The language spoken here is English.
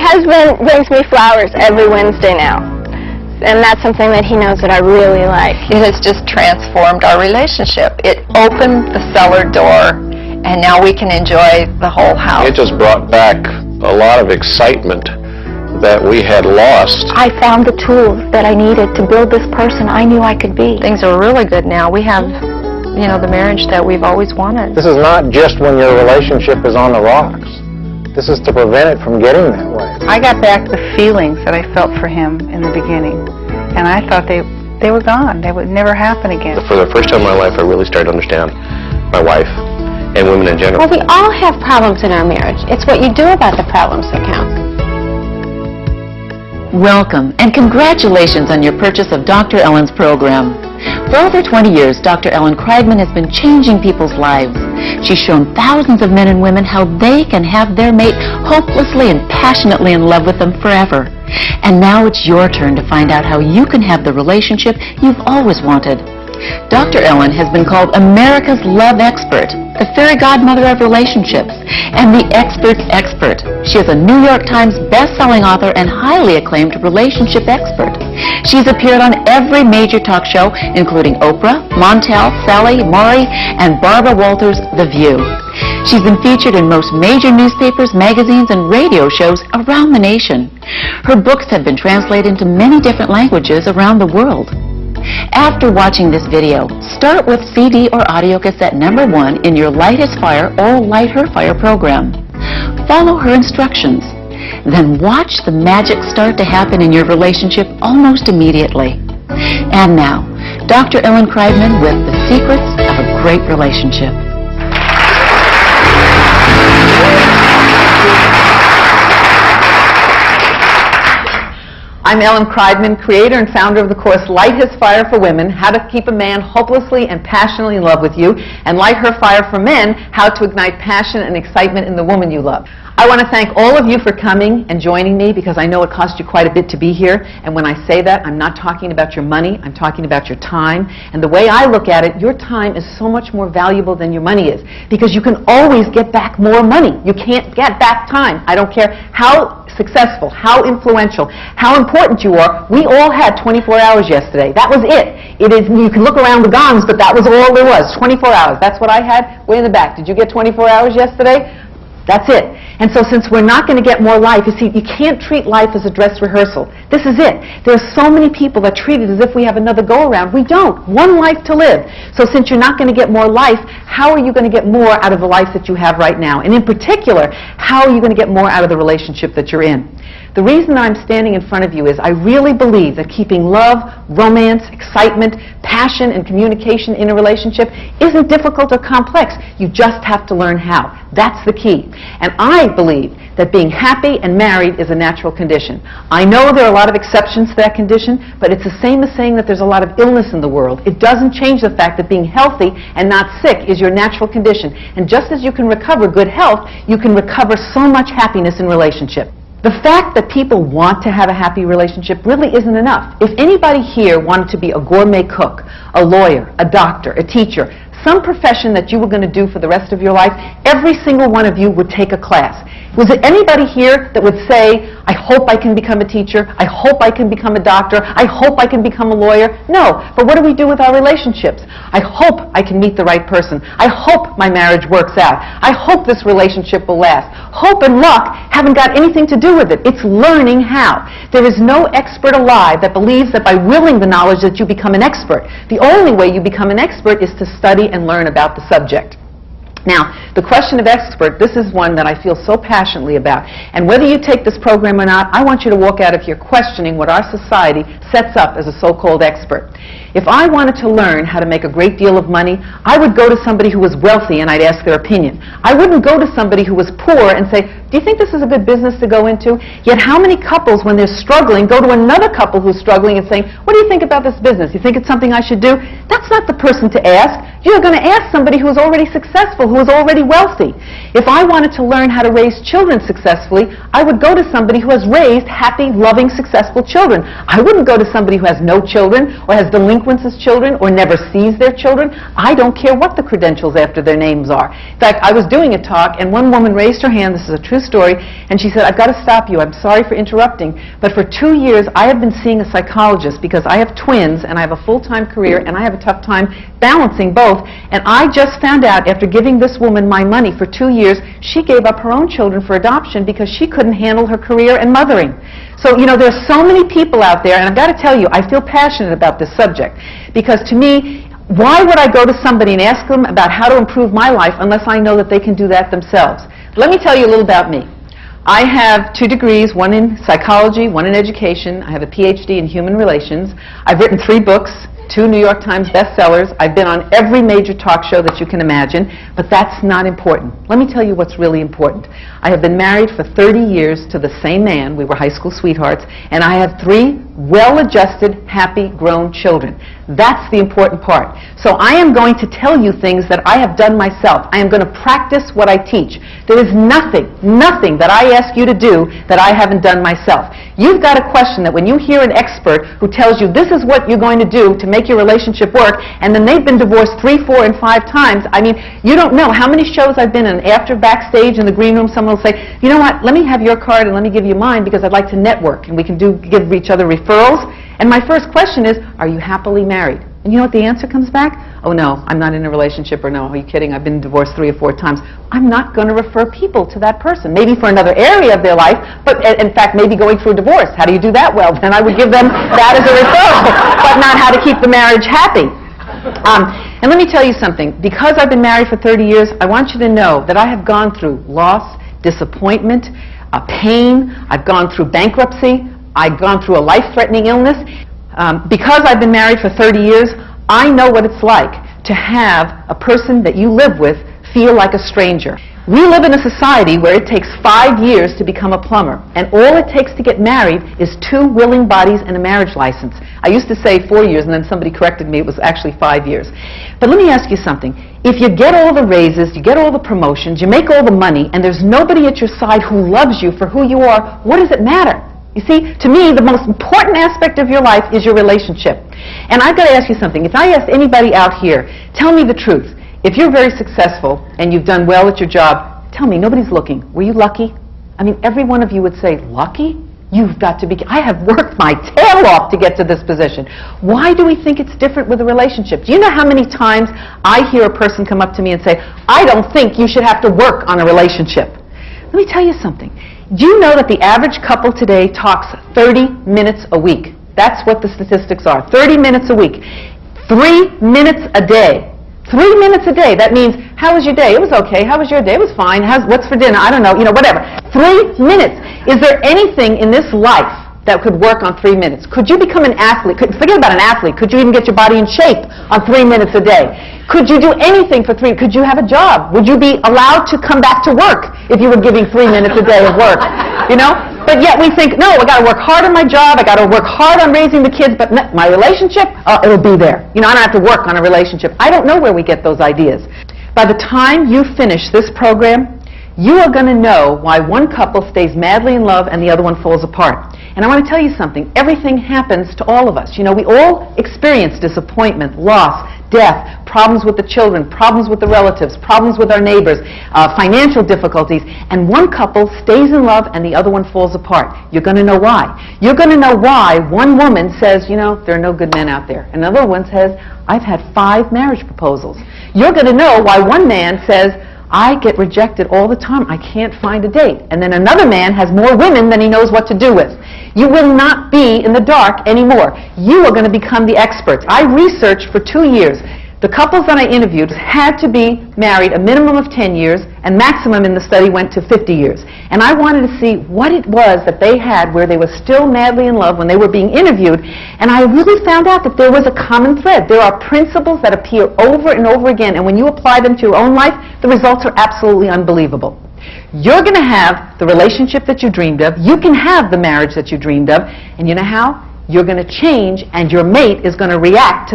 husband brings me flowers every Wednesday now, and that's something that he knows that I really like. It has just transformed our relationship. It opened the cellar door, and now we can enjoy the whole house. It just brought back a lot of excitement that we had lost. I found the tools that I needed to build this person I knew I could be. Things are really good now. We have, the marriage that we've always wanted. This is not just when your relationship is on the rocks. This is to prevent it from getting that way. I got back the feelings that I felt for him in the beginning, and I thought they were gone. They would never happen again. For the first time in my life, I really started to understand my wife and women in general. Well, we all have problems in our marriage. It's what you do about the problems that counts. Welcome and congratulations on your purchase of Dr. Ellen's program. For over 20 years, Dr. Ellen Kreidman has been changing people's lives. She's shown thousands of men and women how they can have their mate hopelessly and passionately in love with them forever. And now it's your turn to find out how you can have the relationship you've always wanted. Dr. Ellen has been called America's love expert, the fairy godmother of relationships, and the expert's expert. She is a New York Times best-selling author and highly acclaimed relationship expert. She's appeared on every major talk show, including Oprah, Montel, Sally, Maury, and Barbara Walters' The View. She's been featured in most major newspapers, magazines, and radio shows around the nation. Her books have been translated into many different languages around the world. After watching this video, start with CD or audio cassette number 1 in your Light His Fire or Light Her Fire program. Follow her instructions. Then watch the magic start to happen in your relationship almost immediately. And now, Dr. Ellen Kreidman with the secrets of a great relationship. I'm Ellen Kreidman, creator and founder of the course Light His Fire for Women, How to Keep a Man Hopelessly and Passionately in Love with You, and Light Her Fire for Men, How to Ignite Passion and Excitement in the Woman You Love. I want to thank all of you for coming and joining me because I know it cost you quite a bit to be here. And when I say that, I'm not talking about your money, I'm talking about your time. And the way I look at it, your time is so much more valuable than your money is because you can always get back more money. You can't get back time. I don't care how successful, how influential, how important you are. We all had 24 hours yesterday. That was it. It is, you can look around the gongs, but that was all there was, 24 hours. That's what I had way in the back. Did you get 24 hours yesterday? That's it. And so since we're not going to get more life, you see, you can't treat life as a dress rehearsal. This is it. There's so many people that treat it as if we have another go-around. We don't. One life to live. So since you're not going to get more life, how are you going to get more out of the life that you have right now? And in particular, how are you going to get more out of the relationship that you're in? The reason I'm standing in front of you is I really believe that keeping love, romance, excitement, passion, and communication in a relationship isn't difficult or complex. You just have to learn how. That's the key. And I believe that being happy and married is a natural condition. I know there are a lot of exceptions to that condition, but it's the same as saying that there's a lot of illness in the world. It doesn't change the fact that being healthy and not sick is your natural condition. And just as you can recover good health, you can recover so much happiness in relationship. The fact that people want to have a happy relationship really isn't enough. If anybody here wanted to be a gourmet cook, a lawyer, a doctor, a teacher, some profession that you were going to do for the rest of your life, every single one of you would take a class. Was there anybody here that would say, I hope I can become a teacher, I hope I can become a doctor, I hope I can become a lawyer? No. But what do we do with our relationships? I hope I can meet the right person. I hope my marriage works out. I hope this relationship will last. Hope and luck haven't got anything to do with it. It's learning how. There is no expert alive that believes that by willing the knowledge that you become an expert. The only way you become an expert is to study and learn about the subject. Now, the question of expert, this is one that I feel so passionately about. And whether you take this program or not, I want you to walk out of here questioning what our society sets up as a so-called expert. If I wanted to learn how to make a great deal of money, I would go to somebody who was wealthy and I'd ask their opinion. I wouldn't go to somebody who was poor and say, do you think this is a good business to go into? Yet how many couples, when they're struggling, go to another couple who's struggling and saying, what do you think about this business? You think it's something I should do? That's not the person to ask. You're going to ask somebody who is already successful, who is already wealthy. If I wanted to learn how to raise children successfully, I would go to somebody who has raised happy, loving, successful children. I wouldn't go to somebody who has no children or has delinquent sequences children or never sees their children. I don't care what the credentials after their names are. In fact, I was doing a talk, and one woman raised her hand, this is a true story, and she said, I've got to stop you, I'm sorry for interrupting, but for 2 years I have been seeing a psychologist because I have twins and I have a full-time career and I have a tough time balancing both, and I just found out after giving this woman my money for 2 years, she gave up her own children for adoption because she couldn't handle her career and mothering. So, you know, there's so many people out there, and I've got to tell you, I feel passionate about this subject, because to me, why would I go to somebody and ask them about how to improve my life unless I know that they can do that themselves? Let me tell you a little about me. I have 2 degrees, one in psychology, one in education. I have a PhD in human relations. I've written 3 books, 2 New York Times bestsellers. I've been on every major talk show that you can imagine, but that's not important. Let me tell you what's really important. I have been married for 30 years to the same man. We were high school sweethearts, and I have 3 well-adjusted, happy, grown children. That's the important part. So I am going to tell you things that I have done myself. I am going to practice what I teach. There is nothing that I ask you to do that I haven't done myself. You've got a question that when you hear an expert who tells you this is what you're going to do to make your relationship work, and then they've been divorced 3, 4, and 5 times, I mean, you don't know how many shows I've been in. After backstage in the green room, someone will say, you know what, let me have your card and let me give you mine because I'd like to network, and we can give each other referrals. And my first question is, are you happily married? And you know what the answer comes back? Oh no, I'm not in a relationship, or no, are you kidding? I've been divorced 3 or 4 times. I'm not going to refer people to that person. Maybe for another area of their life, but in fact, maybe going through a divorce. How do you do that? Well, then I would give them that as a referral, but not how to keep the marriage happy. And let me tell you something. Because I've been married for 30 years, I want you to know that I have gone through loss, disappointment, pain. I've gone through bankruptcy. I've gone through a life-threatening illness. Because I've been married for 30 years, I know what it's like to have a person that you live with feel like a stranger. We live in a society where it takes 5 years to become a plumber, and all it takes to get married is 2 willing bodies and a marriage license. I used to say 4 years, and then somebody corrected me, it was actually 5 years. But let me ask you something. If you get all the raises, you get all the promotions, you make all the money, and there's nobody at your side who loves you for who you are, what does it matter? You see, to me, the most important aspect of your life is your relationship. And I've got to ask you something. If I asked anybody out here, tell me the truth. If you're very successful and you've done well at your job, tell me, nobody's looking. Were you lucky? I mean, every one of you would say, lucky? You've got to be. I have worked my tail off to get to this position. Why do we think it's different with a relationship? Do you know how many times I hear a person come up to me and say, I don't think you should have to work on a relationship? Let me tell you something. Do you know that the average couple today talks 30 minutes a week? That's what the statistics are. 30 minutes a week. 3 minutes a day. 3 minutes a day. That means, how was your day? It was okay. How was your day? It was fine. What's for dinner? I don't know. You know, whatever. 3 minutes. Is there anything in this life that could work on 3 minutes? Could you become an athlete? Forget about an athlete. Could you even get your body in shape on 3 minutes a day? Could you do anything for 3? Could you have a job? Would you be allowed to come back to work if you were giving 3 minutes a day of work? You know? But yet we think, no, I got to work hard on my job. I got to work hard on raising the kids. But my relationship, it'll be there. You know, I don't have to work on a relationship. I don't know where we get those ideas. By the time you finish this program, you are going to know why one couple stays madly in love and the other one falls apart. And I want to tell you something. Everything happens to all of us. You know, we all experience disappointment, loss, death, problems with the children, problems with the relatives, problems with our neighbors, financial difficulties. And one couple stays in love and the other one falls apart. You're going to know why. You're going to know why one woman says, you know, there are no good men out there. Another one says, I've had 5 marriage proposals. You're going to know why one man says, I get rejected all the time. I can't find a date. And then another man has more women than he knows what to do with. You will not be in the dark anymore. You are going to become the experts. I researched for 2 years. The couples that I interviewed had to be married a minimum of 10 years, and maximum in the study went to 50 years. And I wanted to see what it was that they had where they were still madly in love when they were being interviewed. And I really found out that there was a common thread. There are principles that appear over and over again, and when you apply them to your own life, the results are absolutely unbelievable. You're going to have the relationship that you dreamed of. You can have the marriage that you dreamed of. And you know how? You're going to change, and your mate is going to react to the